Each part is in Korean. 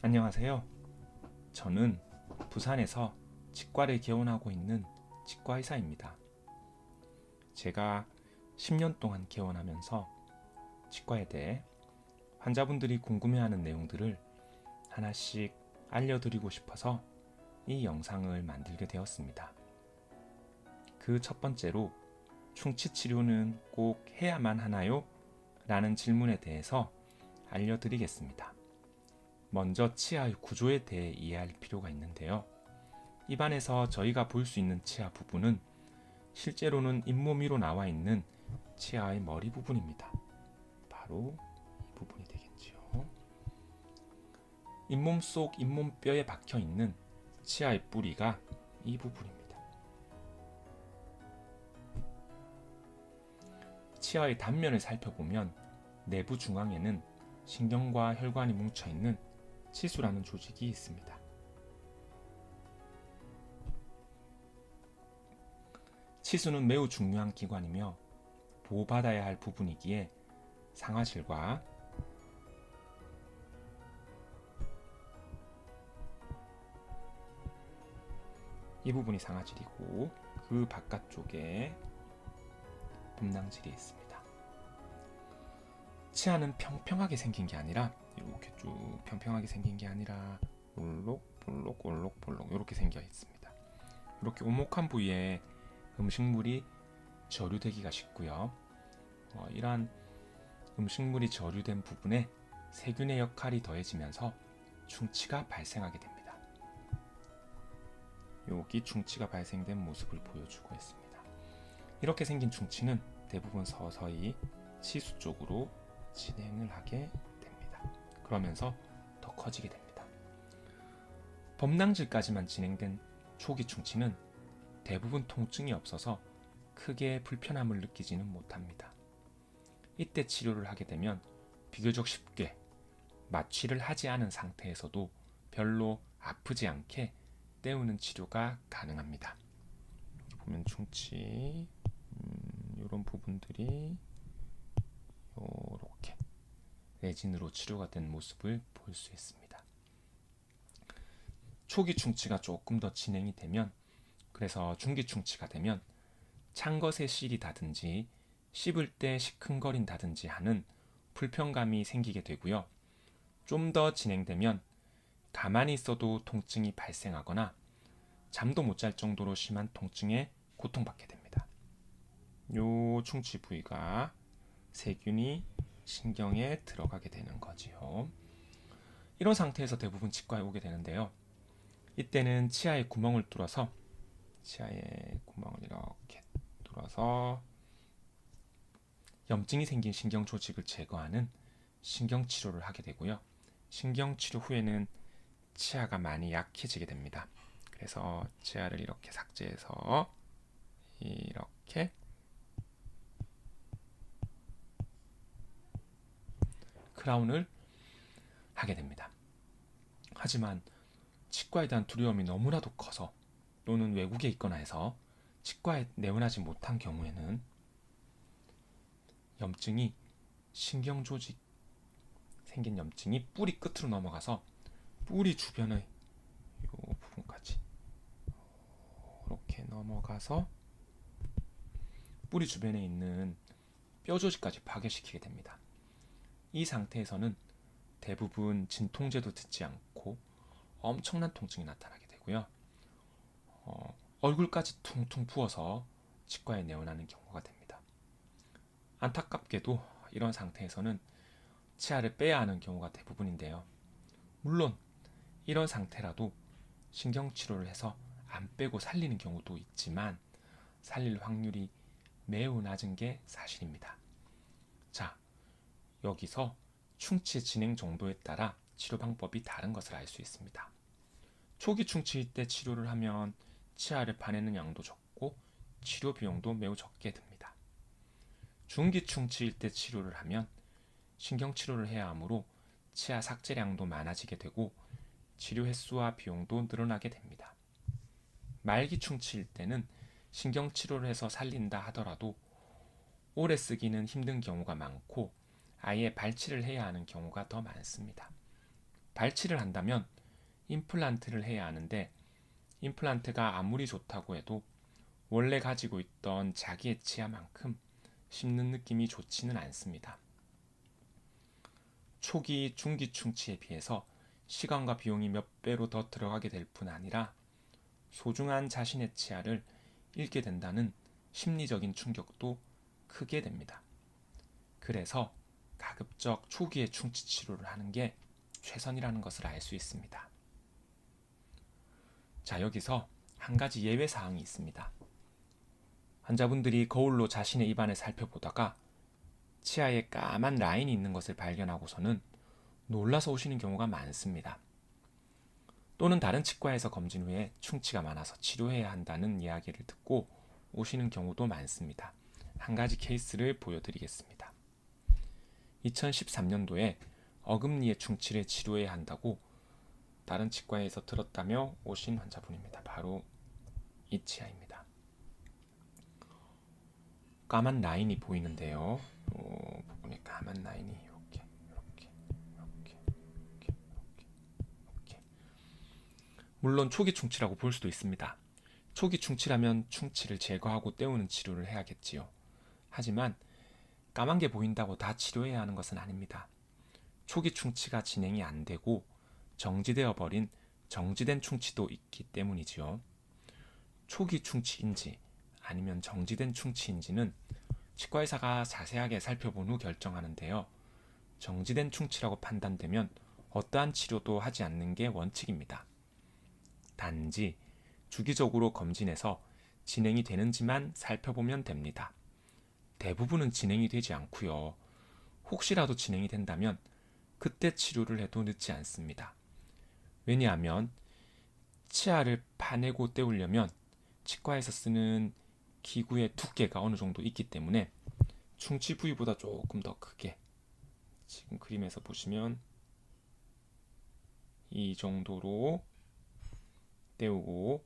안녕하세요. 저는 부산에서 치과를 개원하고 있는 치과의사입니다. 제가 10년 동안 개원하면서 치과에 대해 환자분들이 궁금해하는 내용들을 하나씩 알려드리고 싶어서 이 영상을 만들게 되었습니다. 그 첫 번째로 충치 치료는 꼭 해야만 하나요? 라는 질문에 대해서 알려드리겠습니다. 먼저 치아의 구조에 대해 이해할 필요가 있는데요. 입안에서 저희가 볼 수 있는 치아 부분은 실제로는 잇몸 위로 나와 있는 치아의 머리 부분입니다. 바로 이 부분이 되겠지요. 잇몸 속 잇몸뼈에 박혀 있는 치아의 뿌리가 이 부분입니다. 치아의 단면을 살펴보면 내부 중앙에는 신경과 혈관이 뭉쳐 있는 치수라는 조직이 있습니다. 치수는 매우 중요한 기관이며 보호받아야 할 부분이기에 상아질과 이 부분이 상아질이고 그 바깥쪽에 범낭질이 있습니다. 치아는 평평하게 생긴 게 아니라 이렇게 쭉 평평하게 생긴 게 아니라 볼록 이렇게 생겨 있습니다. 이렇게 오목한 부위에 음식물이 저류되기가 쉽고요. 이러한 음식물이 저류된 부분에 세균의 역할이 더해지면서 충치가 발생하게 됩니다. 여기 충치가 발생된 모습을 보여주고 있습니다. 이렇게 생긴 충치는 대부분 서서히 치수 쪽으로 진행을 하게 됩니다. 그러면서 더 커지게 됩니다. 범낭질까지만 진행된 초기 충치는 대부분 통증이 없어서 크게 불편함을 느끼지는 못합니다. 이때 치료를 하게 되면 비교적 쉽게 마취를 하지 않은 상태에서도 별로 아프지 않게 때우는 치료가 가능합니다. 여기 보면 충치 이런 부분들이 이렇게 레진으로 치료가 된 모습을 볼 수 있습니다. 초기 충치가 조금 더 진행이 되면, 그래서 중기 충치가 되면 찬 것에 실이 닿든지 씹을 때 시큰거린다든지 하는 불편감이 생기게 되고요. 좀 더 진행되면 가만히 있어도 통증이 발생하거나 잠도 못 잘 정도로 심한 통증에 고통받게 됩니다. 요 충치 부위가 세균이 신경에 들어가게 되는 거지요. 이런 상태에서 대부분 치과에 오게 되는데요. 이때는 치아의 구멍을 이렇게 뚫어서 염증이 생긴 신경 조직을 제거하는 신경 치료를 하게 되고요. 신경 치료 후에는 치아가 많이 약해지게 됩니다. 그래서 치아를 이렇게 삭제해서 이렇게 크라운을 하게 됩니다. 하지만 치과에 대한 두려움이 너무나도 커서 또는 외국에 있거나 해서 치과에 내원하지 못한 경우에는 염증이 신경 조직 생긴 염증이 뿌리 끝으로 넘어가서 뿌리 주변의 이 부분까지 이렇게 넘어가서 뿌리 주변에 있는 뼈 조직까지 파괴시키게 됩니다. 이 상태에서는 대부분 진통제도 듣지 않고 엄청난 통증이 나타나게 되고요. 얼굴까지 퉁퉁 부어서 치과에 내원하는 경우가 됩니다. 안타깝게도 이런 상태에서는 치아를 빼야 하는 경우가 대부분인데요. 물론 이런 상태라도 신경치료를 해서 안 빼고 살리는 경우도 있지만 살릴 확률이 매우 낮은 게 사실입니다. 자, 여기서 충치 진행 정도에 따라 치료 방법이 다른 것을 알 수 있습니다. 초기 충치일 때 치료를 하면 치아를 파내는 양도 적고 치료 비용도 매우 적게 듭니다. 중기 충치일 때 치료를 하면 신경치료를 해야 하므로 치아 삭제량도 많아지게 되고 치료 횟수와 비용도 늘어나게 됩니다. 말기 충치일 때는 신경치료를 해서 살린다 하더라도 오래 쓰기는 힘든 경우가 많고 아예 발치를 해야 하는 경우가 더 많습니다. 발치를 한다면 임플란트를 해야 하는데 임플란트가 아무리 좋다고 해도 원래 가지고 있던 자기의 치아만큼 씹는 느낌이 좋지는 않습니다. 초기, 중기 충치에 비해서 시간과 비용이 몇 배로 더 들어가게 될 뿐 아니라 소중한 자신의 치아를 잃게 된다는 심리적인 충격도 크게 됩니다. 그래서 가급적 초기에 충치 치료를 하는 게 최선이라는 것을 알 수 있습니다. 자, 여기서 한 가지 예외 사항이 있습니다. 환자분들이 거울로 자신의 입안을 살펴보다가 치아에 까만 라인이 있는 것을 발견하고서는 놀라서 오시는 경우가 많습니다. 또는 다른 치과에서 검진 후에 충치가 많아서 치료해야 한다는 이야기를 듣고 오시는 경우도 많습니다. 한 가지 케이스를 보여드리겠습니다. 2013년도에 어금니의 충치를 치료해야 한다고 다른 치과에서 들었다며 오신 환자분입니다. 바로 이 치아입니다. 까만 라인이 보이는데요. 이 부분에 까만 라인이 이렇게. 물론 초기 충치라고 볼 수도 있습니다. 초기 충치라면 충치를 제거하고 떼우는 치료를 해야겠지요. 하지만 까만 게 보인다고 다 치료해야 하는 것은 아닙니다. 초기 충치가 진행이 안 되고 정지되어 버린 정지된 충치도 있기 때문이지요. 초기 충치인지 아니면 정지된 충치인지는 치과의사가 자세하게 살펴본 후 결정하는데요. 정지된 충치라고 판단되면 어떠한 치료도 하지 않는 게 원칙입니다. 단지 주기적으로 검진해서 진행이 되는지만 살펴보면 됩니다. 대부분은 진행이 되지 않고요. 혹시라도 진행이 된다면 그때 치료를 해도 늦지 않습니다. 왜냐하면 치아를 파내고 떼우려면 치과에서 쓰는 기구의 두께가 어느 정도 있기 때문에 충치 부위보다 조금 더 크게, 지금 그림에서 보시면 이 정도로 떼우고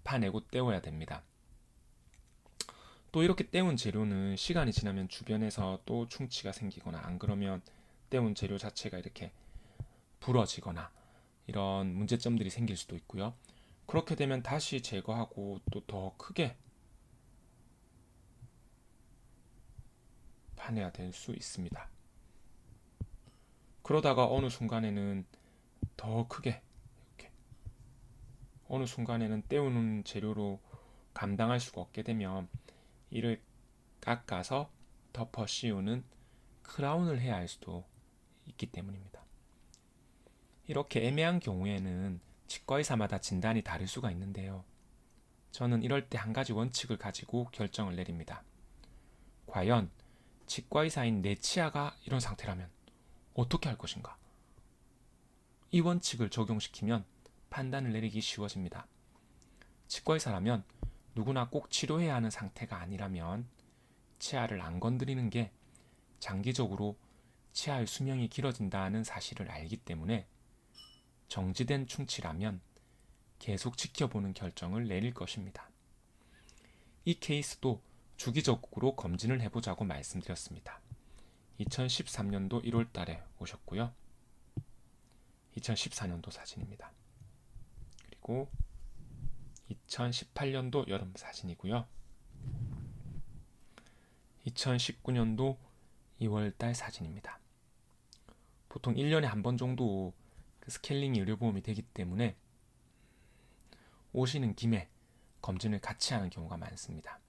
파내고 떼워야 됩니다. 또 이렇게 떼운 재료는 시간이 지나면 주변에서 또 충치가 생기거나 안 그러면 떼운 재료 자체가 이렇게 부러지거나 이런 문제점들이 생길 수도 있고요. 그렇게 되면 다시 제거하고 또 더 크게 파내야 될 수 있습니다. 그러다가 어느 순간에는 더 크게, 이렇게 어느 순간에는 떼우는 재료로 감당할 수가 없게 되면 이를 깎아서 덮어 씌우는 크라운을 해야 할 수도 있기 때문입니다. 이렇게 애매한 경우에는 치과의사마다 진단이 다를 수가 있는데요. 저는 이럴 때 한 가지 원칙을 가지고 결정을 내립니다. 과연 치과의사인 내 치아가 이런 상태라면 어떻게 할 것인가? 이 원칙을 적용시키면 판단을 내리기 쉬워집니다. 치과의사라면 누구나 꼭 치료해야 하는 상태가 아니라면 치아를 안 건드리는 게 장기적으로 치아의 수명이 길어진다는 사실을 알기 때문에 정지된 충치라면 계속 지켜보는 결정을 내릴 것입니다. 이 케이스도 주기적으로 검진을 해보자고 말씀드렸습니다. 2013년도 1월 달에 오셨고요. 2014년도 사진입니다. 그리고 2018년도 여름 사진이고요. 2019년도 2월달 사진입니다. 보통 1년에 한 번 정도 스케일링이 의료보험이 되기 때문에 오시는 김에 검진을 같이 하는 경우가 많습니다.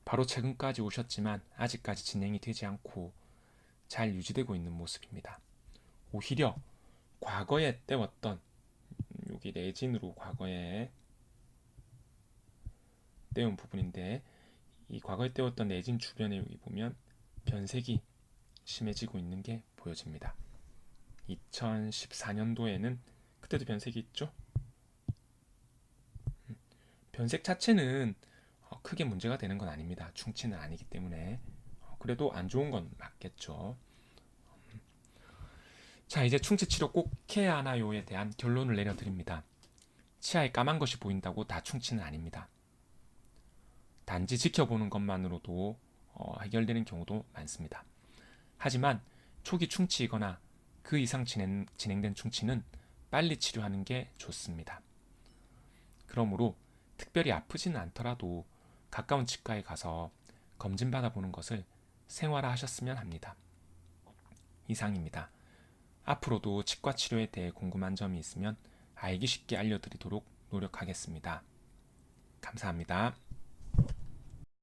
바로 최근까지 오셨지만 아직까지 진행이 되지 않고 잘 유지되고 있는 모습입니다. 오히려 과거에 떼웠던, 여기 레진으로 과거에 떼운 부분인데 이 과거에 떼웠던 레진 주변에 여기 보면 변색이 심해지고 있는 게 보여집니다. 2014년도에는 그때도 변색이 있죠. 변색 자체는 크게 문제가 되는 건 아닙니다. 충치는 아니기 때문에. 그래도 안 좋은 건 맞겠죠. 자, 이제 충치 치료 꼭 해야 하나요에 대한 결론을 내려드립니다. 치아에 까만 것이 보인다고 다 충치는 아닙니다. 단지 지켜보는 것만으로도 해결되는 경우도 많습니다. 하지만 초기 충치이거나 그 이상 진행된 충치는 빨리 치료하는 게 좋습니다. 그러므로 특별히 아프지는 않더라도 가까운 치과에 가서 검진 받아보는 것을 생활화하셨으면 합니다. 이상입니다. 앞으로도 치과 치료에 대해 궁금한 점이 있으면 알기 쉽게 알려드리도록 노력하겠습니다. 감사합니다.